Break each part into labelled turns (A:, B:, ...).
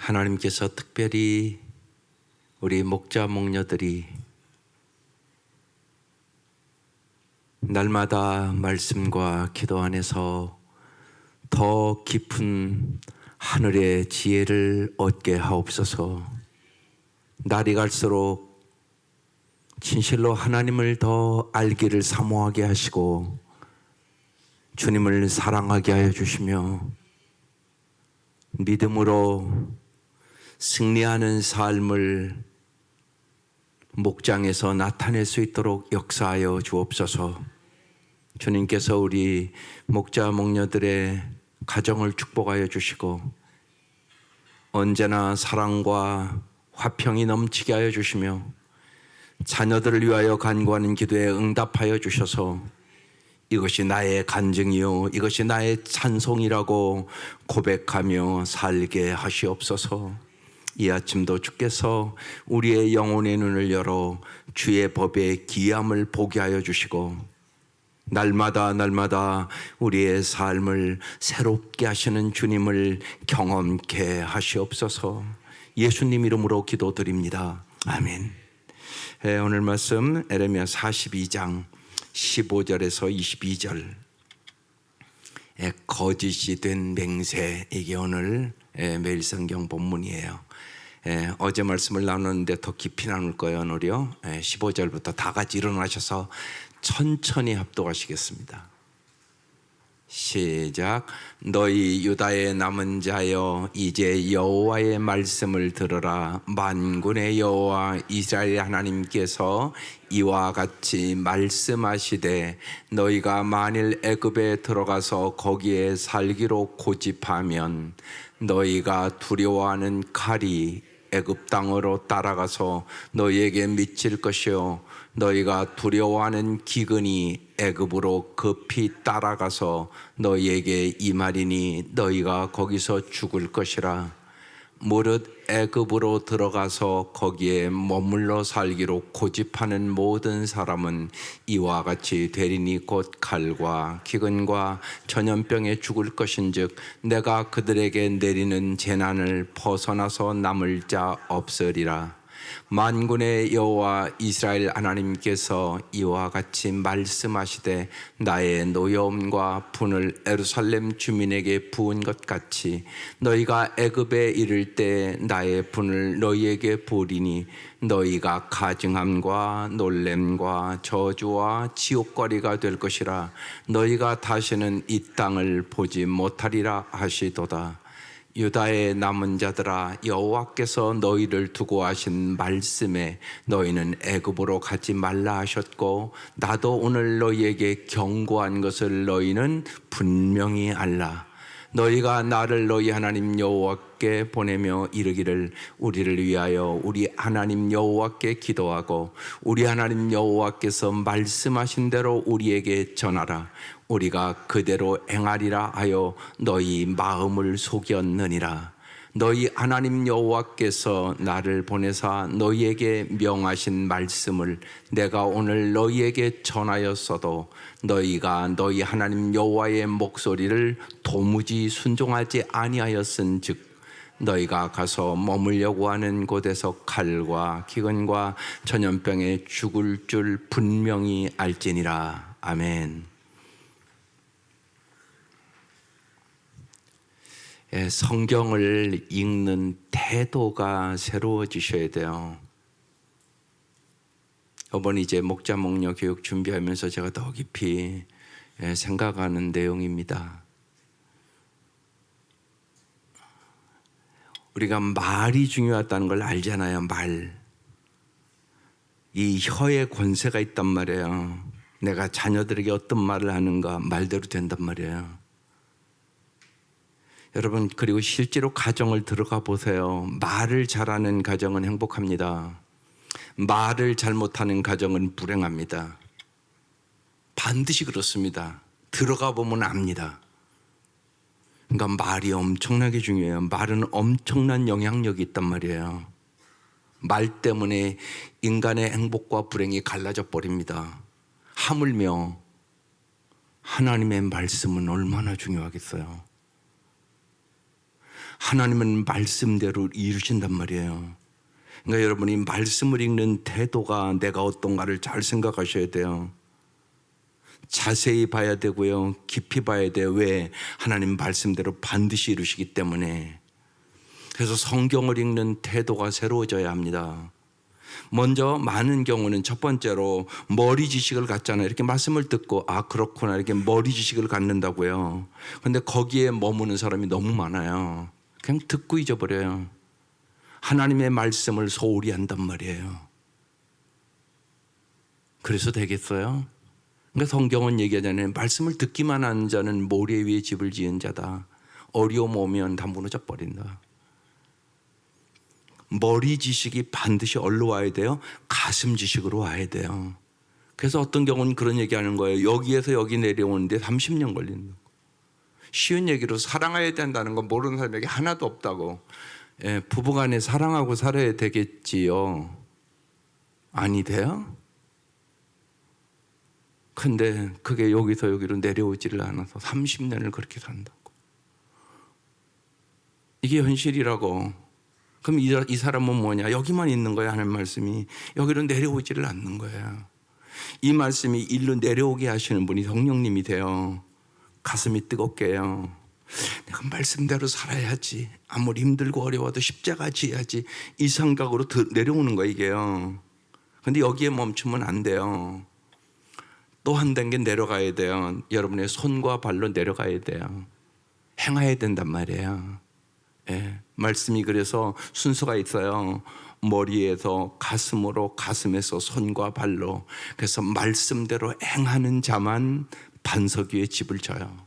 A: 하나님께서 특별히 우리 목자 목녀들이 날마다 말씀과 기도 안에서 더 깊은 하늘의 지혜를 얻게 하옵소서. 날이 갈수록 진실로 하나님을 더 알기를 사모하게 하시고 주님을 사랑하게 하여 주시며 믿음으로 승리하는 삶을 목장에서 나타낼 수 있도록 역사하여 주옵소서. 주님께서 우리 목자 목녀들의 가정을 축복하여 주시고 언제나 사랑과 화평이 넘치게 하여 주시며 자녀들을 위하여 간구하는 기도에 응답하여 주셔서 이것이 나의 간증이요 이것이 나의 찬송이라고 고백하며 살게 하시옵소서. 이 아침도 주께서 우리의 영혼의 눈을 열어 주의 법의 귀함을 보게 하여 주시고 날마다 우리의 삶을 새롭게 하시는 주님을 경험케 하시옵소서. 예수님 이름으로 기도드립니다. 아멘. 오늘 말씀 에레미야 42장 15절에서 22절 거짓이 된 맹세, 이게 오늘 매일 성경 본문이에요. 어제 말씀을 나누는데 더 깊이 나눌 거예요. 오늘요 15절부터 다 같이 일어나셔서 천천히 합독하시겠습니다. 시작. 너희 유다의 남은 자여 이제 여호와의 말씀을 들으라. 만군의 여호와 이스라엘 하나님께서 이와 같이 말씀하시되 너희가 만일 애굽에 들어가서 거기에 살기로 고집하면 너희가 두려워하는 칼이 애굽 땅으로 따라가서 너희에게 미칠 것이요 너희가 두려워하는 기근이 애굽으로 급히 따라가서 너희에게 임하리니 너희가 거기서 죽을 것이라. 무릇 애굽으로 들어가서 거기에 머물러 살기로 고집하는 모든 사람은 이와 같이 되리니 곧 칼과 기근과 전염병에 죽을 것인즉 내가 그들에게 내리는 재난을 벗어나서 남을 자 없으리라. 만군의 여호와 이스라엘 하나님께서 이와 같이 말씀하시되 나의 노여움과 분을 예루살렘 주민에게 부은 것 같이 너희가 애굽에 이를 때 나의 분을 너희에게 부으리니 너희가 가증함과 놀램과 저주와 지옥거리가 될 것이라. 너희가 다시는 이 땅을 보지 못하리라 하시도다. 유다의 남은 자들아, 여호와께서 너희를 두고 하신 말씀에 너희는 애굽으로 가지 말라 하셨고 나도 오늘 너희에게 경고한 것을 너희는 분명히 알라. 너희가 나를 너희 하나님 여호와께 보내며 이르기를 우리를 위하여 우리 하나님 여호와께 기도하고 우리 하나님 여호와께서 말씀하신 대로 우리에게 전하라. 우리가 그대로 행하리라 하여 너희 마음을 속였느니라. 너희 하나님 여호와께서 나를 보내사 너희에게 명하신 말씀을 내가 오늘 너희에게 전하였어도 너희가 너희 하나님 여호와의 목소리를 도무지 순종하지 아니하였은즉 너희가 가서 머물려고 하는 곳에서 칼과 기근과 전염병에 죽을 줄 분명히 알지니라. 아멘. 성경을 읽는 태도가 새로워지셔야 돼요. 이번 이제 목자 목녀 교육 준비하면서 제가 더 깊이 생각하는 내용입니다. 우리가 말이 중요하다는 걸 알잖아요. 말. 이 혀에 권세가 있단 말이에요. 내가 자녀들에게 어떤 말을 하는가 말대로 된단 말이에요. 여러분, 그리고 실제로 가정을 들어가 보세요. 말을 잘하는 가정은 행복합니다. 말을 잘못하는 가정은 불행합니다. 반드시 그렇습니다. 들어가 보면 압니다. 그러니까 말이 엄청나게 중요해요. 말은 엄청난 영향력이 있단 말이에요. 말 때문에 인간의 행복과 불행이 갈라져 버립니다. 하물며 하나님의 말씀은 얼마나 중요하겠어요. 하나님은 말씀대로 이루신단 말이에요. 그러니까 여러분이 말씀을 읽는 태도가 내가 어떤가를 잘 생각하셔야 돼요. 자세히 봐야 되고요. 깊이 봐야 돼요. 왜? 하나님 말씀대로 반드시 이루시기 때문에. 그래서 성경을 읽는 태도가 새로워져야 합니다. 먼저 많은 경우는 첫 번째로 머리 지식을 갖잖아요. 이렇게 말씀을 듣고 아 그렇구나 이렇게 머리 지식을 갖는다고요. 그런데 거기에 머무는 사람이 너무 많아요. 그냥 듣고 잊어버려요. 하나님의 말씀을 소홀히 한단 말이에요. 그래서 되겠어요? 그러니까 성경은 얘기하잖아요. 말씀을 듣기만 하는 자는 모래 위에 집을 지은 자다. 어려움 오면 다 무너져 버린다. 머리 지식이 반드시 어디로 와야 돼요? 가슴 지식으로 와야 돼요. 그래서 어떤 경우는 그런 얘기하는 거예요. 여기에서 여기 내려오는데 30년 걸린다. 쉬운 얘기로 사랑해야 된다는 건 모르는 사람에게 하나도 없다고. 예, 부부간에 사랑하고 살아야 되겠지요. 아니 돼요? 근데 그게 여기서 여기로 내려오지를 않아서 30년을 그렇게 산다고. 이게 현실이라고. 그럼 이 사람은 뭐냐? 여기만 있는 거야 하는 말씀이. 여기로 내려오지를 않는 거예요. 이 말씀이 일로 내려오게 하시는 분이 성령님이 돼요. 가슴이 뜨겁게 해요. 내가 말씀대로 살아야지. 아무리 힘들고 어려워도 십자가 지어야지. 이 생각으로 내려오는 거예요 이게요. 근데 여기에 멈추면 안 돼요. 또 한 단계 내려가야 돼요. 여러분의 손과 발로 내려가야 돼요. 행해야 된단 말이에요. 예, 말씀이 그래서 순서가 있어요. 머리에서 가슴으로, 가슴에서 손과 발로. 그래서 말씀대로 행하는 자만 반석 위에 집을 져요.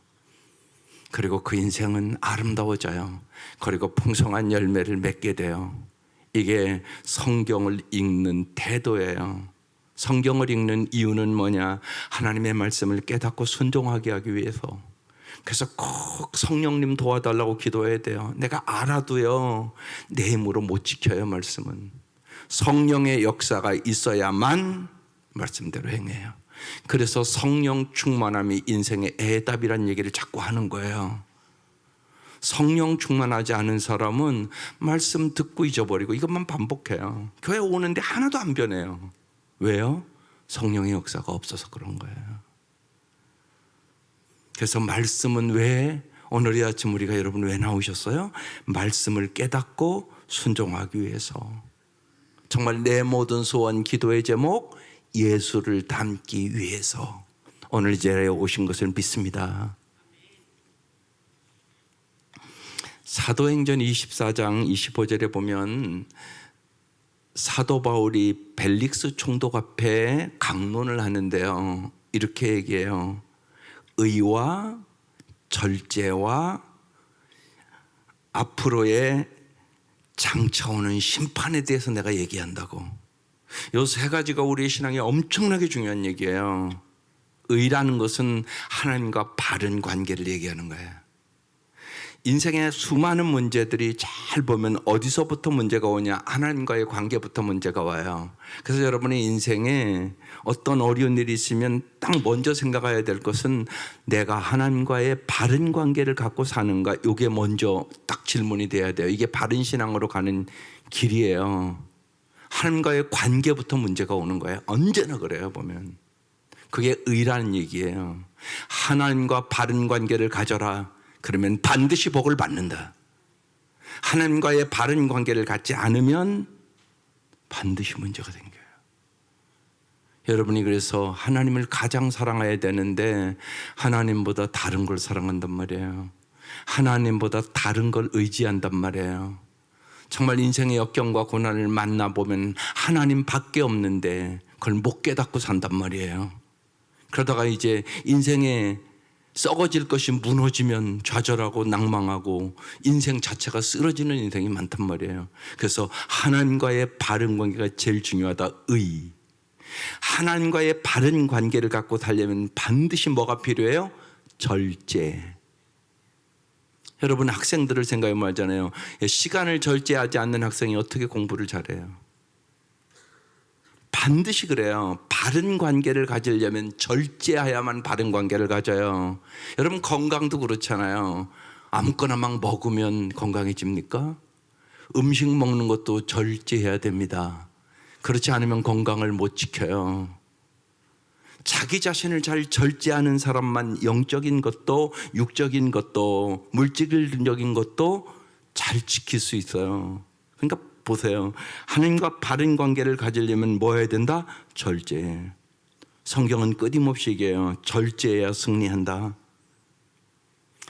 A: 그리고 그 인생은 아름다워져요. 그리고 풍성한 열매를 맺게 돼요. 이게 성경을 읽는 태도예요. 성경을 읽는 이유는 뭐냐? 하나님의 말씀을 깨닫고 순종하게 하기 위해서. 그래서 꼭 성령님 도와달라고 기도해야 돼요. 내가 알아도요, 내 힘으로 못 지켜요, 말씀은. 성령의 역사가 있어야만 말씀대로 행해요. 그래서 성령 충만함이 인생의 해답이라는 얘기를 자꾸 하는 거예요. 성령 충만하지 않은 사람은 말씀 듣고 잊어버리고 이것만 반복해요. 교회 오는데 하나도 안 변해요. 왜요? 성령의 역사가 없어서 그런 거예요. 그래서 말씀은 왜 오늘 이 아침 우리가 여러분 왜 나오셨어요? 말씀을 깨닫고 순종하기 위해서. 정말 내 모든 소원 기도의 제목 예수를 닮기 위해서 오늘 이 자리에 오신 것을 믿습니다. 사도행전 24장 25절에 보면 사도 바울이 벨릭스 총독 앞에 강론을 하는데요. 이렇게 얘기해요. 의와 절제와 앞으로의 장차오는 심판에 대해서 내가 얘기한다고. 이 세 가지가 우리의 신앙에 엄청나게 중요한 얘기예요. 의라는 것은 하나님과 바른 관계를 얘기하는 거예요. 인생의 수많은 문제들이 잘 보면 어디서부터 문제가 오냐? 하나님과의 관계부터 문제가 와요. 그래서 여러분의 인생에 어떤 어려운 일이 있으면 딱 먼저 생각해야 될 것은 내가 하나님과의 바른 관계를 갖고 사는가? 이게 먼저 딱 질문이 돼야 돼요. 이게 바른 신앙으로 가는 길이에요. 하나님과의 관계부터 문제가 오는 거예요. 언제나 그래요, 보면. 그게 의라는 얘기예요. 하나님과 바른 관계를 가져라. 그러면 반드시 복을 받는다. 하나님과의 바른 관계를 갖지 않으면 반드시 문제가 생겨요. 여러분이 그래서 하나님을 가장 사랑해야 되는데 하나님보다 다른 걸 사랑한단 말이에요. 하나님보다 다른 걸 의지한단 말이에요. 정말 인생의 역경과 고난을 만나보면 하나님 밖에 없는데 그걸 못 깨닫고 산단 말이에요. 그러다가 이제 인생에 썩어질 것이 무너지면 좌절하고 낭망하고 인생 자체가 쓰러지는 인생이 많단 말이에요. 그래서 하나님과의 바른 관계가 제일 중요하다. 의. 하나님과의 바른 관계를 갖고 살려면 반드시 뭐가 필요해요? 절제. 여러분 학생들을 생각해 말잖아요. 시간을 절제하지 않는 학생이 어떻게 공부를 잘해요? 반드시 그래요. 바른 관계를 가지려면 절제해야만 바른 관계를 가져요. 여러분 건강도 그렇잖아요. 아무거나 막 먹으면 건강해집니까? 음식 먹는 것도 절제해야 됩니다. 그렇지 않으면 건강을 못 지켜요. 자기 자신을 잘 절제하는 사람만 영적인 것도 육적인 것도 물질적인 것도 잘 지킬 수 있어요. 그러니까 보세요. 하나님과 바른 관계를 가지려면 뭐 해야 된다? 절제. 성경은 끊임없이 얘기해요. 절제해야 승리한다.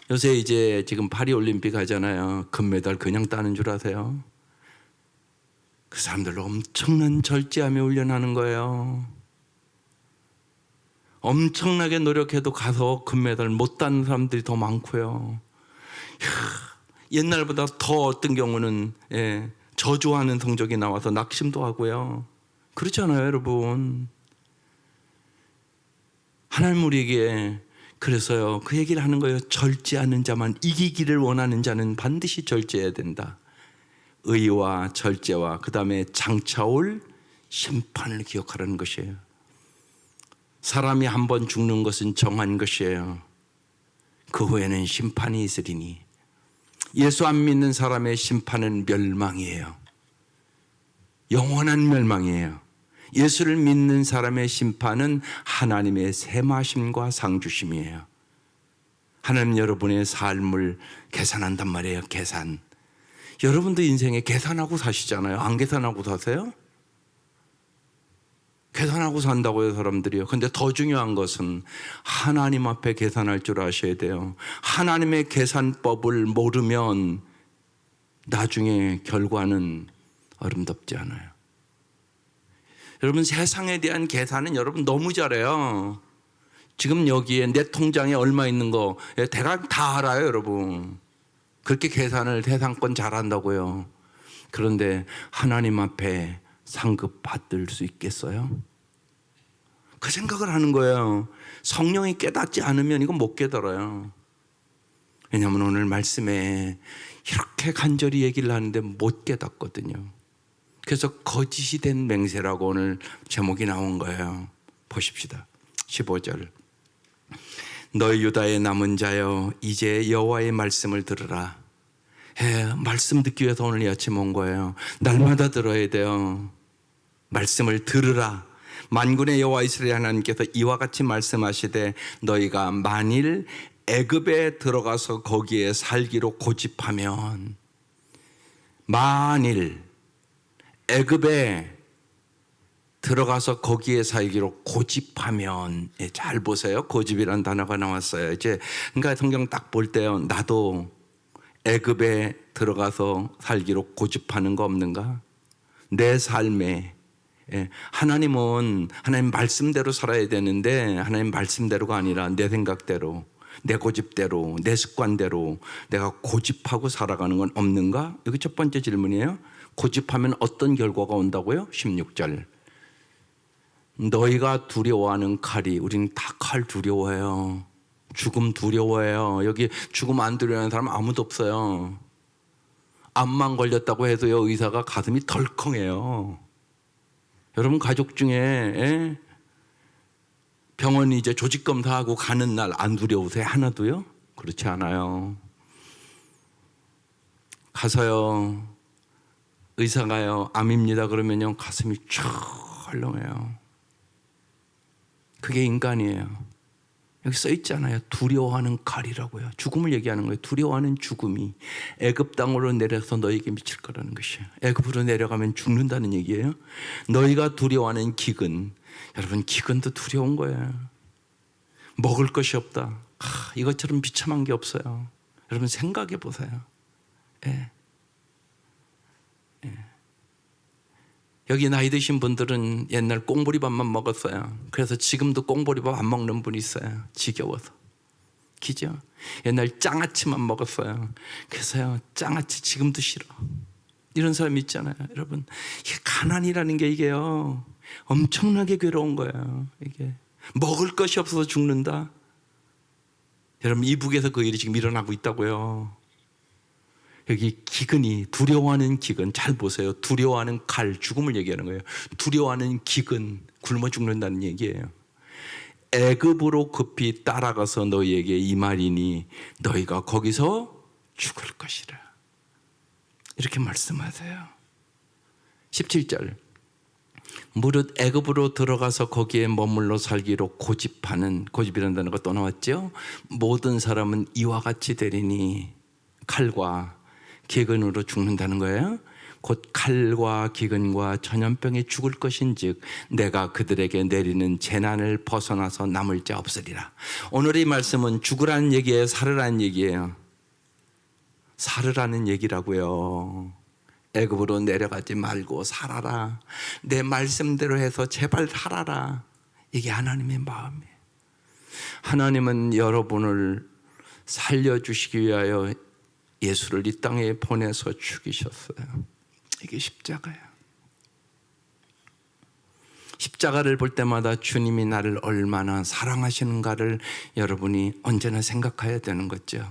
A: 요새 이제 지금 파리올림픽 하잖아요. 금메달 그냥 따는 줄 아세요? 그 사람들로 엄청난 절제하며 훈련하는 거예요. 엄청나게 노력해도 가서 금메달 못 따는 사람들이 더 많고요. 옛날보다 더 어떤 경우는 저주하는 성적이 나와서 낙심도 하고요. 그렇잖아요, 여러분. 하나님 우리에게 그래서요, 그 얘기를 하는 거예요. 절제하는 자만, 이기기를 원하는 자는 반드시 절제해야 된다. 의와 절제와 그 다음에 장차올 심판을 기억하라는 것이에요. 사람이 한 번 죽는 것은 정한 것이에요. 그 후에는 심판이 있으리니 예수 안 믿는 사람의 심판은 멸망이에요. 영원한 멸망이에요. 예수를 믿는 사람의 심판은 하나님의 세마심과 상주심이에요. 하나님 여러분의 삶을 계산한단 말이에요. 계산. 여러분도 인생에 계산하고 사시잖아요. 안 계산하고 사세요? 계산하고 산다고요, 사람들이요. 근데 더 중요한 것은 하나님 앞에 계산할 줄 아셔야 돼요. 하나님의 계산법을 모르면 나중에 결과는 아름답지 않아요. 여러분, 세상에 대한 계산은 여러분 너무 잘해요. 지금 여기에 내 통장에 얼마 있는 거 대강 다 알아요, 여러분. 그렇게 계산을 세상권 잘한다고요. 그런데 하나님 앞에 상급 받을 수 있겠어요? 그 생각을 하는 거예요. 성령이 깨닫지 않으면 이거 못 깨달아요. 왜냐하면 오늘 말씀에 이렇게 간절히 얘기를 하는데 못 깨닫거든요. 그래서 거짓이 된 맹세라고 오늘 제목이 나온 거예요. 보십시다. 15절. 너희 유다의 남은 자여 이제 여호와의 말씀을 들으라. 말씀 듣기 위해서 오늘 이 아침 온 거예요. 날마다 들어야 돼요. 말씀을 들으라. 만군의 여호와 이스라엘 하나님께서 이와 같이 말씀하시되 너희가 만일 애굽에 들어가서 거기에 살기로 고집하면, 만일 애굽에 들어가서 거기에 살기로 고집하면, 잘 보세요. 고집이라는 단어가 나왔어요. 이제 그러니까 성경 딱 볼 때요, 나도 애굽에 들어가서 살기로 고집하는 거 없는가? 내 삶에 하나님은 하나님 말씀대로 살아야 되는데 하나님 말씀대로가 아니라 내 생각대로, 내 고집대로, 내 습관대로 내가 고집하고 살아가는 건 없는가? 여기 첫 번째 질문이에요. 고집하면 어떤 결과가 온다고요? 16절. 너희가 두려워하는 칼이, 우리는 다 칼 두려워해요. 죽음 두려워해요. 여기 죽음 안 두려워하는 사람 아무도 없어요. 암만 걸렸다고 해도요, 의사가 가슴이 덜컹해요. 여러분 가족 중에 병원 이제 조직 검사하고 가는 날 안 두려우세요? 하나도요? 그렇지 않아요. 가서요, 의사가요, 암입니다 그러면요, 가슴이 철렁해요. 그게 인간이에요. 여기 써 있잖아요. 두려워하는 칼이라고요. 죽음을 얘기하는 거예요. 두려워하는 죽음이 애굽 땅으로 내려서 너희에게 미칠 거라는 것이에요. 애굽으로 내려가면 죽는다는 얘기예요. 너희가 두려워하는 기근, 여러분 기근도 두려운 거예요. 먹을 것이 없다. 이것처럼 비참한 게 없어요. 여러분 생각해 보세요. 여기 나이 드신 분들은 옛날 꽁보리밥만 먹었어요. 그래서 지금도 꽁보리밥 안 먹는 분이 있어요. 지겨워서. 기죠? 옛날 장아찌만 먹었어요. 그래서요, 장아찌 지금도 싫어. 이런 사람이 있잖아요. 여러분, 이게 가난이라는 게 이게요, 엄청나게 괴로운 거예요. 이게 먹을 것이 없어서 죽는다. 여러분, 이북에서 그 일이 지금 일어나고 있다고요. 여기 기근이, 두려워하는 기근, 잘 보세요. 두려워하는 칼, 죽음을 얘기하는 거예요. 두려워하는 기근, 굶어 죽는다는 얘기예요. 애굽으로 급히 따라가서 너희에게 이 말이니 너희가 거기서 죽을 것이라. 이렇게 말씀하세요. 17절. 무릇 애굽으로 들어가서 거기에 머물러 살기로 고집하는, 고집이라는 단어가 또 나왔죠. 모든 사람은 이와 같이 되리니 칼과 기근으로 죽는다는 거예요. 곧 칼과 기근과 전염병에 죽을 것인즉 내가 그들에게 내리는 재난을 벗어나서 남을 자 없으리라. 오늘의 말씀은 죽으라는 얘기예요, 살으라는 얘기예요? 살으라는 얘기라고요. 애굽으로 내려가지 말고 살아라. 내 말씀대로 해서 제발 살아라. 이게 하나님의 마음이에요. 하나님은 여러분을 살려주시기 위하여 예수를 이 땅에 보내서 죽이셨어요. 이게 십자가예요. 십자가를 볼 때마다 주님이 나를 얼마나 사랑하시는가를 여러분이 언제나 생각해야 되는 거죠.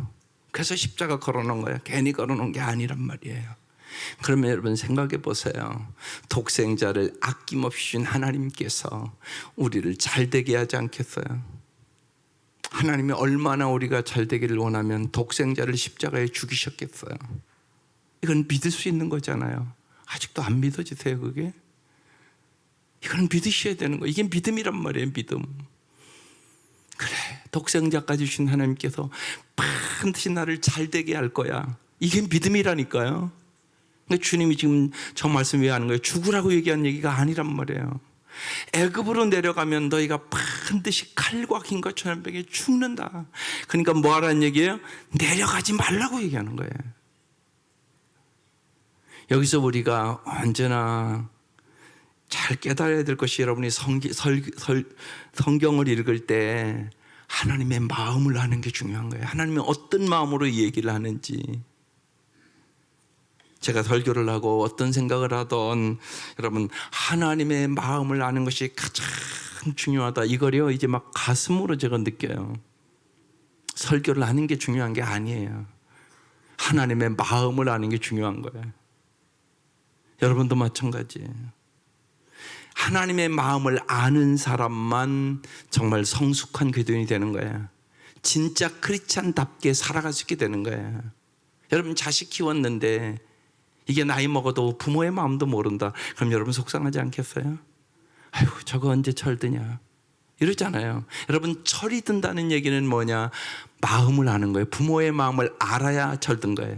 A: 그래서 십자가 걸어놓은 거예요. 괜히 걸어놓은 게 아니란 말이에요. 그러면 여러분 생각해 보세요. 독생자를 아낌없이 준 하나님께서 우리를 잘되게 하지 않겠어요? 하나님이 얼마나 우리가 잘되기를 원하면 독생자를 십자가에 죽이셨겠어요? 이건 믿을 수 있는 거잖아요. 아직도 안 믿어지세요, 그게? 이건 믿으셔야 되는 거예요. 이게 믿음이란 말이에요, 믿음. 그래, 독생자까지 주신 하나님께서 반드시 나를 잘되게 할 거야. 이게 믿음이라니까요. 근데 주님이 지금 저 말씀 왜 하는 거예요? 죽으라고 얘기한 얘기가 아니란 말이에요. 애굽으로 내려가면 너희가 반드시 칼과 긴과 전염병에 죽는다. 그러니까 뭐 하라는 얘기예요? 내려가지 말라고 얘기하는 거예요. 여기서 우리가 언제나 잘 깨달아야 될 것이, 여러분이 성경을 읽을 때 하나님의 마음을 아는 게 중요한 거예요. 하나님이 어떤 마음으로 이 얘기를 하는지. 제가 설교를 하고 어떤 생각을 하던, 여러분 하나님의 마음을 아는 것이 가장 중요하다. 이거요 이제 막 가슴으로 제가 느껴요. 설교를 하는 게 중요한 게 아니에요. 하나님의 마음을 아는 게 중요한 거예요. 여러분도 마찬가지예요. 하나님의 마음을 아는 사람만 정말 성숙한 그리스도인이 되는 거예요. 진짜 크리스찬답게 살아갈 수 있게 되는 거예요. 여러분 자식 키웠는데 이게 나이 먹어도 부모의 마음도 모른다. 그럼 여러분 속상하지 않겠어요? 아이고 저거 언제 철드냐 이러잖아요. 여러분 철이 든다는 얘기는 뭐냐? 마음을 아는 거예요. 부모의 마음을 알아야 철든 거예요.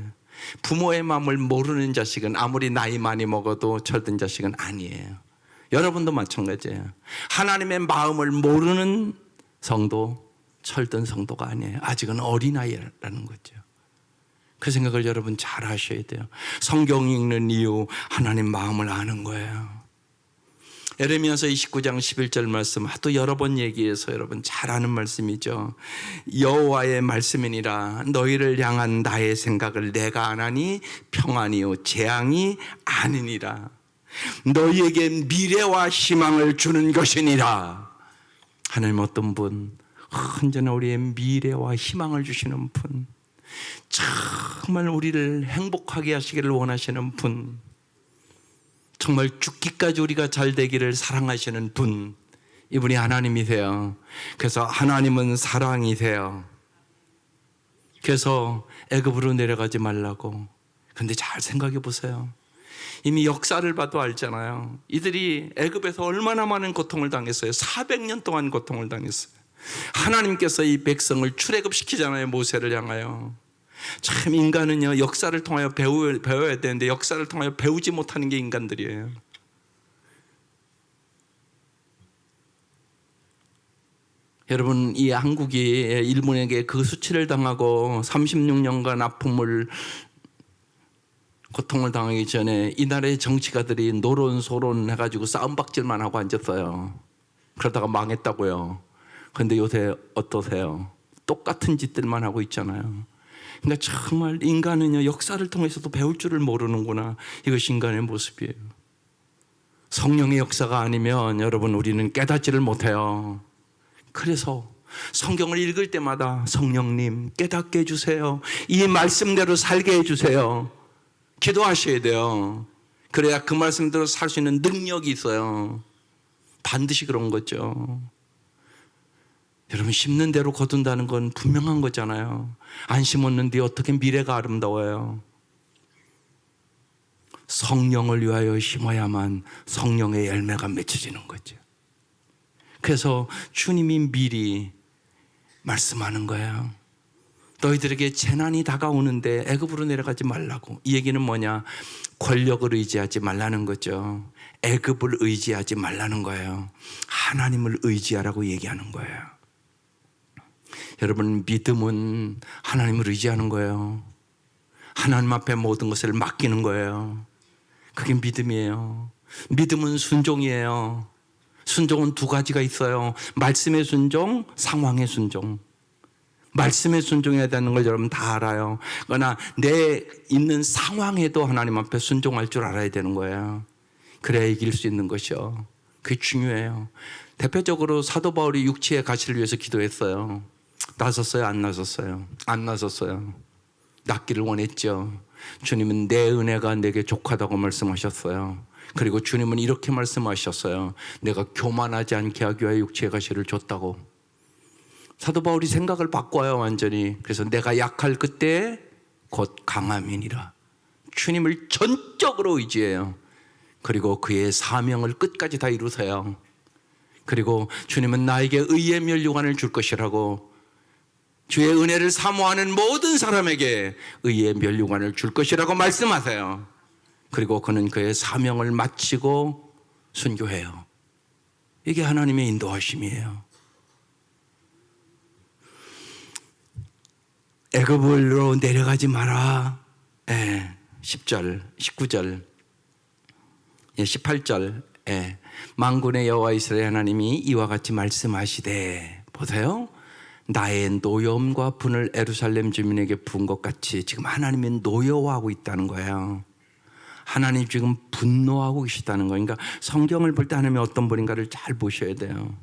A: 부모의 마음을 모르는 자식은 아무리 나이 많이 먹어도 철든 자식은 아니에요. 여러분도 마찬가지예요. 하나님의 마음을 모르는 성도, 철든 성도가 아니에요. 아직은 어린아이라는 거죠. 그 생각을 여러분 잘 하셔야 돼요. 성경 읽는 이유, 하나님 마음을 아는 거예요. 에레미야서 29장 11절 말씀 하도 여러 번 얘기해서 여러분 잘 아는 말씀이죠. 여호와의 말씀이니라. 너희를 향한 나의 생각을 내가 아나니 평안이요 재앙이 아니니라. 너희에게 미래와 희망을 주는 것이니라. 하나님 어떤 분? 언제나 우리의 미래와 희망을 주시는 분, 정말 우리를 행복하게 하시기를 원하시는 분, 정말 죽기까지 우리가 잘 되기를 사랑하시는 분, 이분이 하나님이세요. 그래서 하나님은 사랑이세요. 그래서 애굽으로 내려가지 말라고. 그런데 잘 생각해 보세요. 이미 역사를 봐도 알잖아요. 이들이 애굽에서 얼마나 많은 고통을 당했어요. 400년 동안 고통을 당했어요. 하나님께서 이 백성을 출애굽시키잖아요. 모세를 향하여. 참 인간은요 역사를 통하여 배워야 되는데 역사를 통하여 배우지 못하는 게 인간들이에요. 여러분 이 한국이 일본에게 그 수치를 당하고 36년간 아픔을 고통을 당하기 전에 이 나라의 정치가들이 노론소론 해가지고 싸움박질만 하고 앉았어요. 그러다가 망했다고요. 그런데 요새 어떠세요? 똑같은 짓들만 하고 있잖아요. 그러니까 정말 인간은요 역사를 통해서도 배울 줄을 모르는구나. 이것이 인간의 모습이에요. 성령의 역사가 아니면 여러분 우리는 깨닫지를 못해요. 그래서 성경을 읽을 때마다 성령님 깨닫게 해주세요. 이 말씀대로 살게 해주세요. 기도하셔야 돼요. 그래야 그 말씀대로 살 수 있는 능력이 있어요. 반드시 그런 거죠. 여러분, 심는 대로 거둔다는 건 분명한 거잖아요. 안 심었는데 어떻게 미래가 아름다워요? 성령을 위하여 심어야만 성령의 열매가 맺혀지는 거죠. 그래서 주님이 미리 말씀하는 거예요. 너희들에게 재난이 다가오는데 애굽으로 내려가지 말라고. 이 얘기는 뭐냐? 권력을 의지하지 말라는 거죠. 애굽을 의지하지 말라는 거예요. 하나님을 의지하라고 얘기하는 거예요. 여러분, 믿음은 하나님을 의지하는 거예요. 하나님 앞에 모든 것을 맡기는 거예요. 그게 믿음이에요. 믿음은 순종이에요. 순종은 두 가지가 있어요. 말씀의 순종, 상황의 순종. 말씀에 순종해야 되는 걸 여러분 다 알아요. 그러나 내 있는 상황에도 하나님 앞에 순종할 줄 알아야 되는 거예요. 그래야 이길 수 있는 것이요. 그게 중요해요. 대표적으로 사도 바울이 육체의 가시를 위해서 기도했어요. 나섰어요? 안 나섰어요? 안 나섰어요. 낫기를 원했죠. 주님은 내 은혜가 내게 족하다고 말씀하셨어요. 그리고 주님은 이렇게 말씀하셨어요. 내가 교만하지 않게 하기 위하여 육체의 가시를 줬다고. 사도 바울이 생각을 바꿔요, 완전히. 그래서 내가 약할 그때 곧 강함이니라. 주님을 전적으로 의지해요. 그리고 그의 사명을 끝까지 다 이루세요. 그리고 주님은 나에게 의의 면류관을 줄 것이라고, 주의 은혜를 사모하는 모든 사람에게 의의 면류관을 줄 것이라고 말씀하세요. 그리고 그는 그의 사명을 마치고 순교해요. 이게 하나님의 인도하심이에요. 애굽으로 내려가지 마라. 10절, 19절, 18절. 만군의 여호와 이스라엘 하나님이 이와 같이 말씀하시되, 보세요. 나의 노여움과 분을 예루살렘 주민에게 부은 것 같이, 지금 하나님이 노여워하고 있다는 거예요. 하나님 지금 분노하고 계시다는 거예요. 그러니까 성경을 볼 때 하나님이 어떤 분인가를 잘 보셔야 돼요.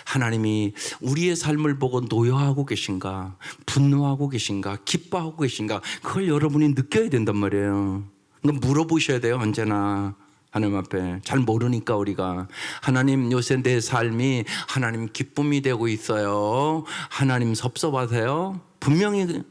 A: 하나님이 우리의 삶을 보고 노여하고 계신가, 분노하고 계신가, 기뻐하고 계신가, 그걸 여러분이 느껴야 된단 말이에요. 그러니까 물어보셔야 돼요. 언제나 하나님 앞에. 잘 모르니까 우리가, 하나님 요새 내 삶이 하나님 기쁨이 되고 있어요, 하나님 섭섭하세요? 분명히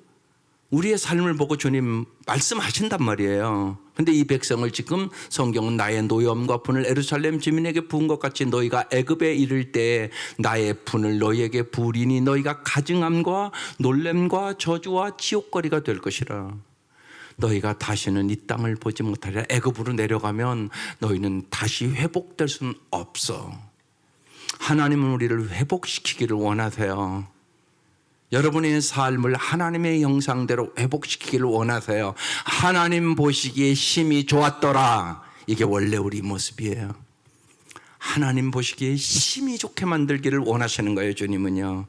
A: 우리의 삶을 보고 주님 말씀하신단 말이에요. 근데 이 백성을 지금 성경은 나의 노염과 분을 예루살렘 주민에게 부은 것 같이 너희가 애굽에 이를 때 나의 분을 너희에게 부으리니 너희가 가증함과 놀램과 저주와 지옥거리가 될 것이라. 너희가 다시는 이 땅을 보지 못하리라. 애굽으로 내려가면 너희는 다시 회복될 수는 없어. 하나님은 우리를 회복시키기를 원하세요. 여러분의 삶을 하나님의 형상대로 회복시키기를 원하세요. 하나님 보시기에 심히 좋았더라. 이게 원래 우리 모습이에요. 하나님 보시기에 심히 좋게 만들기를 원하시는 거예요, 주님은요.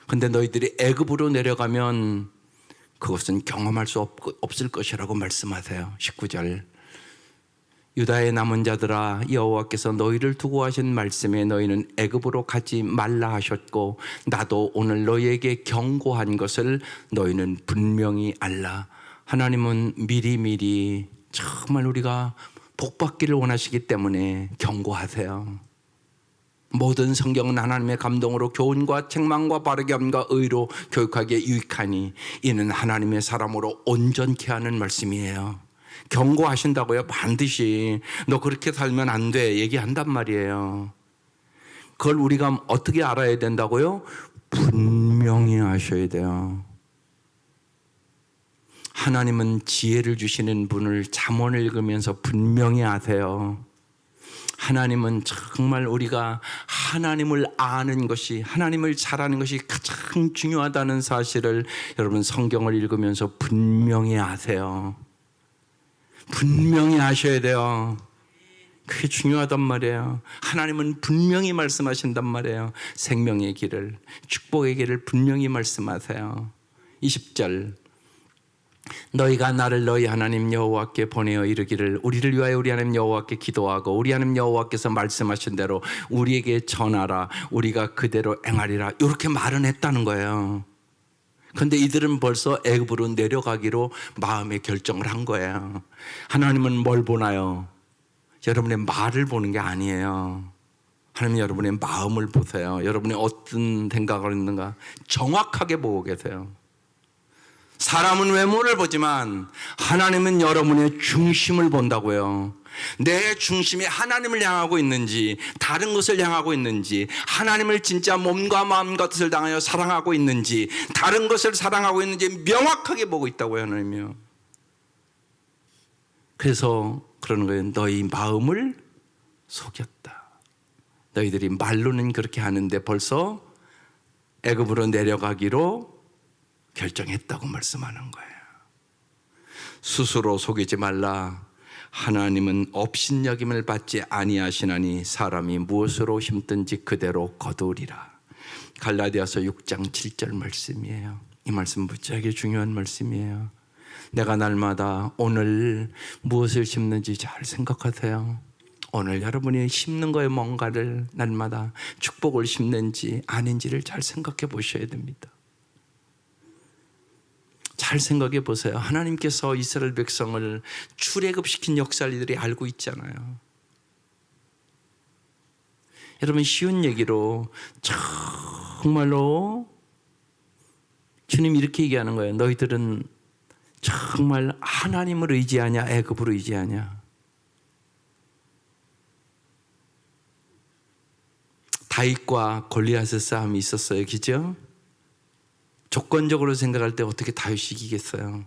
A: 근데 너희들이 애굽으로 내려가면 그것은 경험할 수 없을 것이라고 말씀하세요. 19절. 유다의 남은 자들아, 여호와께서 너희를 두고 하신 말씀에 너희는 애굽으로 가지 말라 하셨고 나도 오늘 너희에게 경고한 것을 너희는 분명히 알라. 하나님은 미리미리 정말 우리가 복받기를 원하시기 때문에 경고하세요. 모든 성경은 하나님의 감동으로 교훈과 책망과 바르게 함과 의로 교육하기에 유익하니 이는 하나님의 사람으로 온전케 하는 말씀이에요. 경고하신다고요. 반드시 너 그렇게 살면 안 돼 얘기한단 말이에요. 그걸 우리가 어떻게 알아야 된다고요? 분명히 하셔야 돼요. 하나님은 지혜를 주시는 분을 잠언을 읽으면서 분명히 아세요. 하나님은 정말 우리가 하나님을 아는 것이, 하나님을 잘 아는 것이 가장 중요하다는 사실을 여러분 성경을 읽으면서 분명히 아세요. 분명히 아셔야 돼요. 그게 중요하단 말이에요. 하나님은 분명히 말씀하신단 말이에요. 생명의 길을, 축복의 길을 분명히 말씀하세요. 20절. 너희가 나를 너희 하나님 여호와께 보내어 이르기를 우리를 위하여 우리 하나님 여호와께 기도하고 우리 하나님 여호와께서 말씀하신 대로 우리에게 전하라. 우리가 그대로 행하리라. 이렇게 말은 했다는 거예요. 그런데 이들은 벌써 애굽으로 내려가기로 마음의 결정을 한 거예요. 하나님은 뭘 보나요? 여러분의 말을 보는 게 아니에요. 하나님 여러분의 마음을 보세요. 여러분이 어떤 생각을 했는가 정확하게 보고 계세요. 사람은 외모를 보지만 하나님은 여러분의 중심을 본다고요. 내 중심이 하나님을 향하고 있는지 다른 것을 향하고 있는지, 하나님을 진짜 몸과 마음과 뜻을 당하여 사랑하고 있는지 다른 것을 사랑하고 있는지 명확하게 보고 있다고요. 하나님이요. 그래서 그러는 거예요. 너희 마음을 속였다. 너희들이 말로는 그렇게 하는데 벌써 애굽으로 내려가기로 결정했다고 말씀하는 거예요. 스스로 속이지 말라. 하나님은 업신여김을 받지 아니하시나니 사람이 무엇으로 힘든지 그대로 거두리라. 갈라디아서 6장 7절 말씀이에요. 이 말씀 무지하게 중요한 말씀이에요. 내가 날마다 오늘 무엇을 심는지 잘 생각하세요. 오늘 여러분이 심는 거에 뭔가를 날마다 축복을 심는지 아닌지를 잘 생각해 보셔야 됩니다. 잘 생각해 보세요. 하나님께서 이스라엘 백성을 출애굽시킨 역사를 이들이 알고 있잖아요. 여러분, 쉬운 얘기로 정말로 주님이 이렇게 얘기하는 거예요. 너희들은 정말 하나님을 의지하냐 애굽을 의지하냐. 다윗과 골리앗의 싸움이 있었어요. 그죠? 조건적으로 생각할 때 어떻게 다윗이 이기겠어요?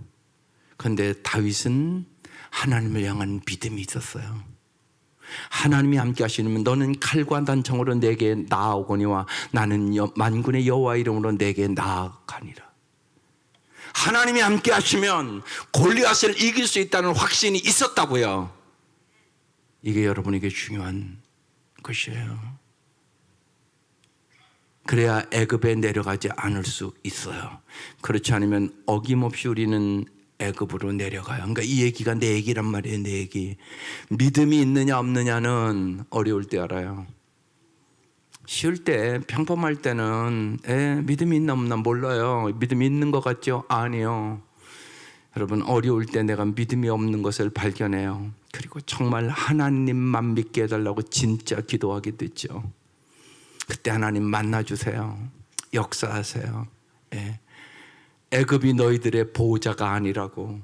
A: 그런데 다윗은 하나님을 향한 믿음이 있었어요. 하나님이 함께 하시면 너는 칼과 단청으로 내게 나아오거니와 나는 만군의 여호와 이름으로 내게 나아가니라. 하나님이 함께 하시면 골리앗을 이길 수 있다는 확신이 있었다고요. 이게 여러분에게 중요한 것이에요. 그래야 애굽에 내려가지 않을 수 있어요. 그렇지 않으면 어김없이 우리는 애굽으로 내려가요. 그러니까 이 얘기가 내 얘기란 말이에요. 내 얘기. 믿음이 있느냐 없느냐는 어려울 때 알아요. 쉬울 때, 평범할 때는 믿음이 있나 없나 몰라요. 믿음이 있는 것 같죠? 아니요. 여러분, 어려울 때 내가 믿음이 없는 것을 발견해요. 그리고 정말 하나님만 믿게 해달라고 진짜 기도하게 됐죠. 그때 하나님 만나주세요. 역사하세요. 애굽이 너희들의 보호자가 아니라고,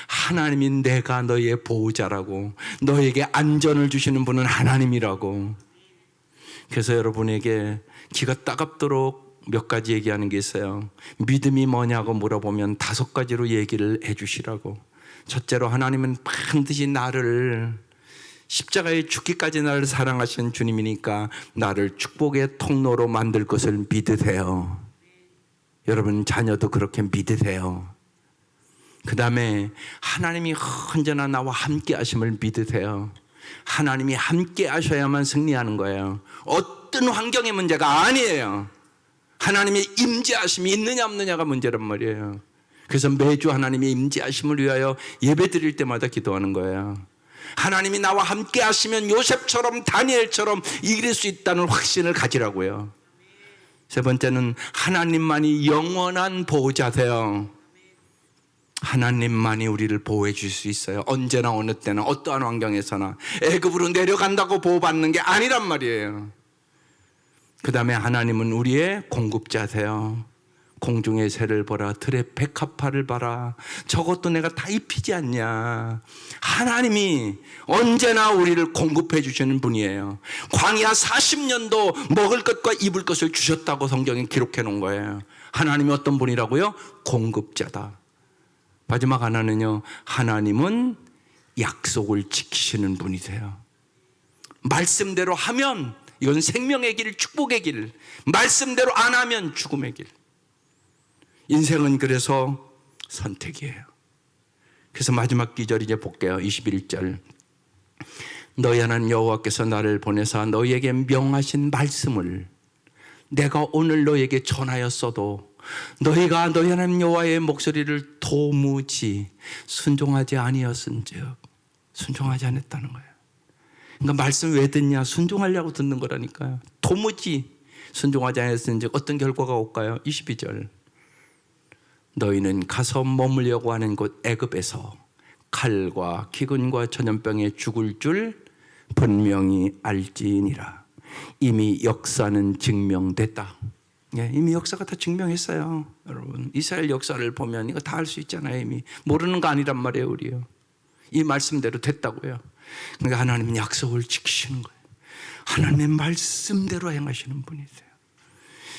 A: 하나님이 내가 너희의 보호자라고, 너희에게 안전을 주시는 분은 하나님이라고. 그래서 여러분에게 기가 따갑도록 몇 가지 얘기하는 게 있어요. 믿음이 뭐냐고 물어보면 5가지로 얘기를 해주시라고. 첫째로, 하나님은 반드시 나를 십자가에 죽기까지 나를 사랑하신 주님이니까 나를 축복의 통로로 만들 것을 믿으세요. 여러분 자녀도 그렇게 믿으세요. 그 다음에 하나님이 언제나 나와 함께 하심을 믿으세요. 하나님이 함께 하셔야만 승리하는 거예요. 어떤 환경의 문제가 아니에요. 하나님의 임재하심이 있느냐 없느냐가 문제란 말이에요. 그래서 매주 하나님의 임재하심을 위하여 예배 드릴 때마다 기도하는 거예요. 하나님이 나와 함께 하시면 요셉처럼 다니엘처럼 이길 수 있다는 확신을 가지라고요. 세 번째는 하나님만이 영원한 보호자세요. 하나님만이 우리를 보호해 줄 수 있어요. 언제나 어느 때나 어떠한 환경에서나. 애굽으로 내려간다고 보호받는 게 아니란 말이에요. 그 다음에 하나님은 우리의 공급자세요. 공중의 새를 보라, 들의 백합화를 봐라. 저것도 내가 다 입히지 않냐. 하나님이 언제나 우리를 공급해 주시는 분이에요. 광야 40년도 먹을 것과 입을 것을 주셨다고 성경에 기록해 놓은 거예요. 하나님이 어떤 분이라고요? 공급자다. 마지막 하나는요, 하나님은 약속을 지키시는 분이세요. 말씀대로 하면 이건 생명의 길, 축복의 길. 말씀대로 안 하면 죽음의 길. 인생은 그래서 선택이에요. 그래서 마지막 기절 이제 볼게요. 21절. 너희 하나님 여호와께서 나를 보내사 너희에게 명하신 말씀을 내가 오늘 너희에게 전하였어도 너희가 너희 하나님 여호와의 목소리를 도무지 순종하지 아니었은즉. 순종하지 않았다는 거예요. 그러니까 말씀 왜 듣냐? 순종하려고 듣는 거라니까요. 도무지 순종하지 않았은즉 어떤 결과가 올까요? 22절. 너희는 가서 머물려고 하는 곳 애굽에서 칼과 기근과 전염병에 죽을 줄 분명히 알지니라. 이미 역사는 증명됐다. 예, 이미 역사가 다 증명했어요. 여러분, 이스라엘 역사를 보면 이거 다 알 수 있잖아요. 이미 모르는 거 아니란 말이에요. 우리요. 이 말씀대로 됐다고요. 그러니까 하나님은 약속을 지키시는 거예요. 하나님의 말씀대로 행하시는 분이세요.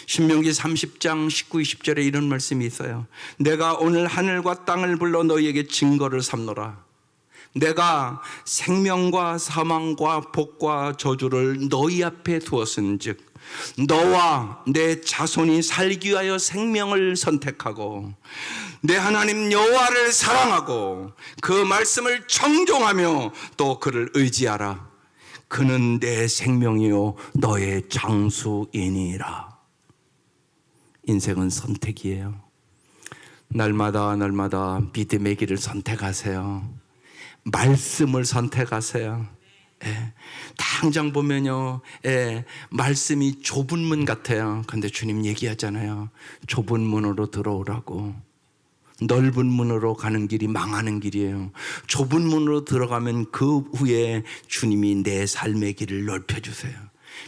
A: 신명기 30장 19, 20절에 이런 말씀이 있어요. 내가 오늘 하늘과 땅을 불러 너희에게 증거를 삼노라. 내가 생명과 사망과 복과 저주를 너희 앞에 두었은즉 너와 내 자손이 살기 위하여 생명을 선택하고 내 하나님 여호와를 사랑하고 그 말씀을 청종하며 또 그를 의지하라. 그는 내 생명이요 너의 장수이니라. 인생은 선택이에요. 날마다 믿음의 길을 선택하세요. 말씀을 선택하세요. 예, 당장 보면요, 예, 말씀이 좁은 문 같아요. 근데 주님 얘기하잖아요. 좁은 문으로 들어오라고. 넓은 문으로 가는 길이 망하는 길이에요. 좁은 문으로 들어가면 그 후에 주님이 내 삶의 길을 넓혀주세요.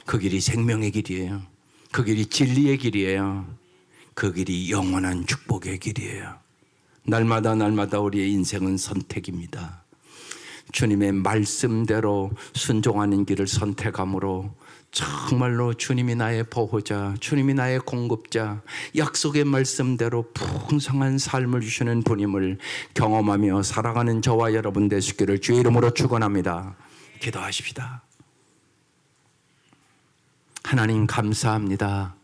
A: 그 길이 생명의 길이에요. 그 길이 진리의 길이에요. 그 길이 영원한 축복의 길이에요. 날마다 우리의 인생은 선택입니다. 주님의 말씀대로 순종하는 길을 선택함으로 정말로 주님이 나의 보호자, 주님이 나의 공급자, 약속의 말씀대로 풍성한 삶을 주시는 분임을 경험하며 살아가는 저와 여러분 되시기를 주의 이름으로 축원합니다. 기도하십시다. 하나님 감사합니다.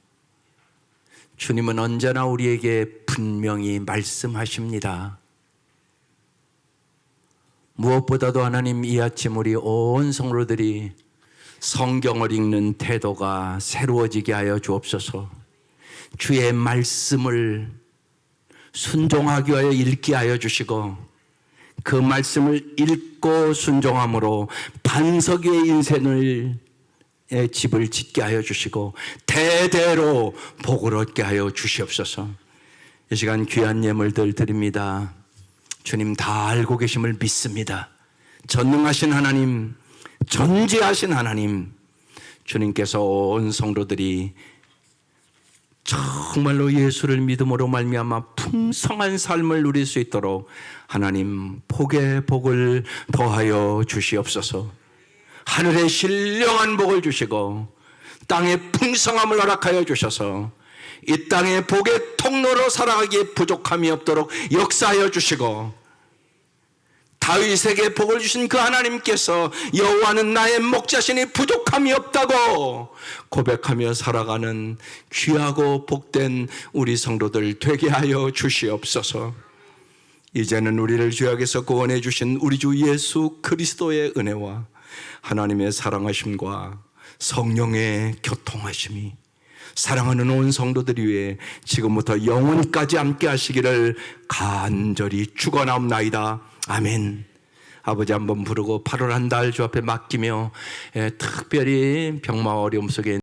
A: 주님은 언제나 우리에게 분명히 말씀하십니다. 무엇보다도 하나님, 이 아침 우리 온 성도들이 성경을 읽는 태도가 새로워지게 하여 주옵소서. 주의 말씀을 순종하기 위하여 읽게 하여 주시고 그 말씀을 읽고 순종함으로 반석 위의 인생을 집을 짓게 하여 주시고 대대로 복을 얻게 하여 주시옵소서. 이 시간 귀한 예물들 드립니다. 주님 다 알고 계심을 믿습니다. 전능하신 하나님, 전지하신 하나님, 주님께서 온 성도들이 정말로 예수를 믿음으로 말미암아 풍성한 삶을 누릴 수 있도록 하나님 복의 복을 더하여 주시옵소서. 하늘에 신령한 복을 주시고 땅에 풍성함을 허락하여 주셔서 이 땅의 복의 통로로 살아가기에 부족함이 없도록 역사하여 주시고 다윗에게 복을 주신 그 하나님께서 여호와는 나의 목자시니 부족함이 없다고 고백하며 살아가는 귀하고 복된 우리 성도들 되게 하여 주시옵소서. 이제는 우리를 죄악에서 구원해 주신 우리 주 예수 그리스도의 은혜와 하나님의 사랑하심과 성령의 교통하심이 사랑하는 온 성도들 위해 지금부터 영원까지 함께 하시기를 간절히 축원하옵나이다. 아멘. 아버지 한번 부르고 8월 한 달 주 앞에 맡기며 특별히 병마와 어려움 속에